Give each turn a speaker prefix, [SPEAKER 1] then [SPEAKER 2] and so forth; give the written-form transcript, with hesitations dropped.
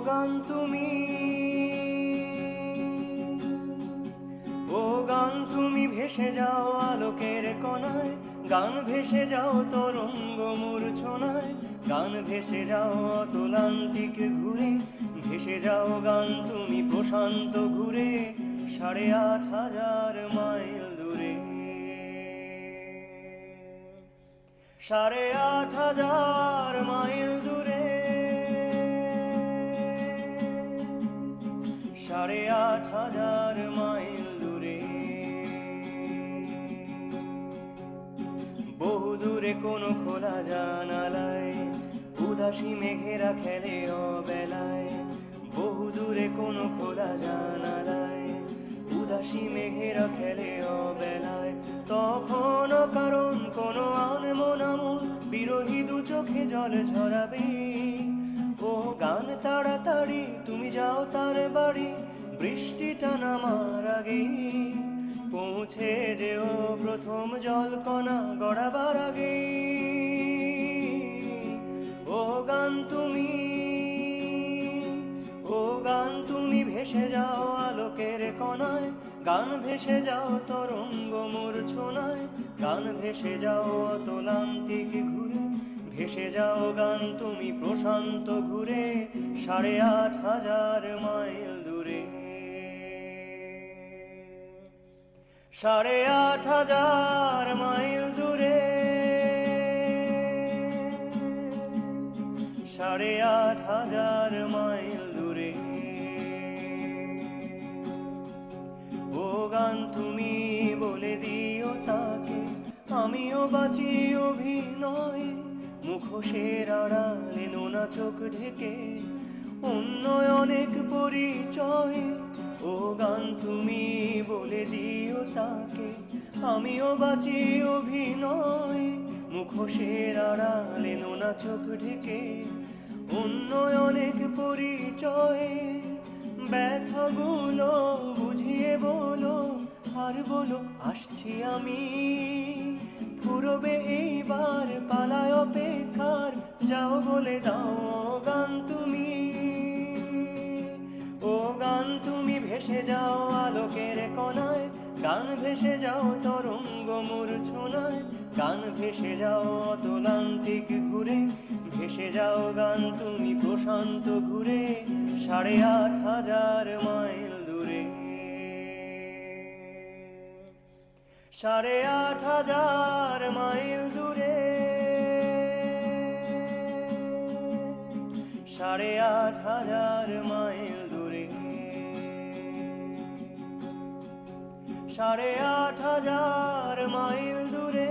[SPEAKER 1] গান তুমি, ও গান তুমি ভেসে যাও আলোকের কণায়, গান ভেসে যাও তরঙ্গ মূর্ছনায়, গান ভেসে যাও অতলান্তিক ঘুরে, ভেসে যাও গান তুমি প্রশান্ত ঘুরে ৮,৫০০ মাইল দূরে। ৮,৫০০ মাইল দূরে, ৮,৫০০ মাইল দূরে। বহু দূরে কোনো খোলা জানালায় উদাসী মেঘেরা খেলে অবেলায়, বহু দূরে কোনো খোলা জানালায় উদাসী মেঘেরা খেলে অবেলায়। তখনও কারণ কোনো আনমন আমল বিরোহী দু চোখে জল ঝরাবে। ও গান তাড়াতাড়ি তুমি যাও তার বাড়ি, বৃষ্টিটা নামার আগে পৌঁছে যেও প্রথম জলকণা গড়াবার আগে। ও গান তুমি, ও গান তুমি ভেসে যাও আলোকের কণায়, গান ভেসে যাও তরঙ্গ মূর্ছনায়, গান ভেসে যাও অতলান্তিক ঘুরে, ভেসে যাও গান তুমি প্রশান্ত ঘুরে ৮,৫০০ মাইল দূরে। ৮,৫০০ মাইল দূরে, ৮,৫০০ মাইল দূরে। ও গান তুমি বলে দিও তাকে আমিও বাঁচি অভিনয়, মুখোশের আড়ালে নোনা চোখ ঢেকে অন্য অনেক পরিচয়। ও গান তুমি বলে দিও তাকে আমিও বাঁচি অভিনয়, মুখোশের আড়ালে নোনা চোখ ঢেকে অন্য অনেক পরিচয়। ব্যথাগুলো বুঝিয়ে বলো আর বলো আসছি আমি, ফুরবে এইবার পালায় অপেক্ষার, যাও বলে দাও গান তুমি। ও গান তুমি ভেসে যাও আলোকের কণায়, গান ভেসে যাও তরঙ্গ মূর্ছনায়, গান ভেসে যাও অতলান্তিক ঘুরে, ভেসে যাও গান তুমি প্রশান্ত ঘুরে ৮,৫০০ মাইল দূরে। ৮,৫০০ মাইল দূরে, ৮,৫০০ মাইল দূরে, ৮,৫০০ মাইল দূরে।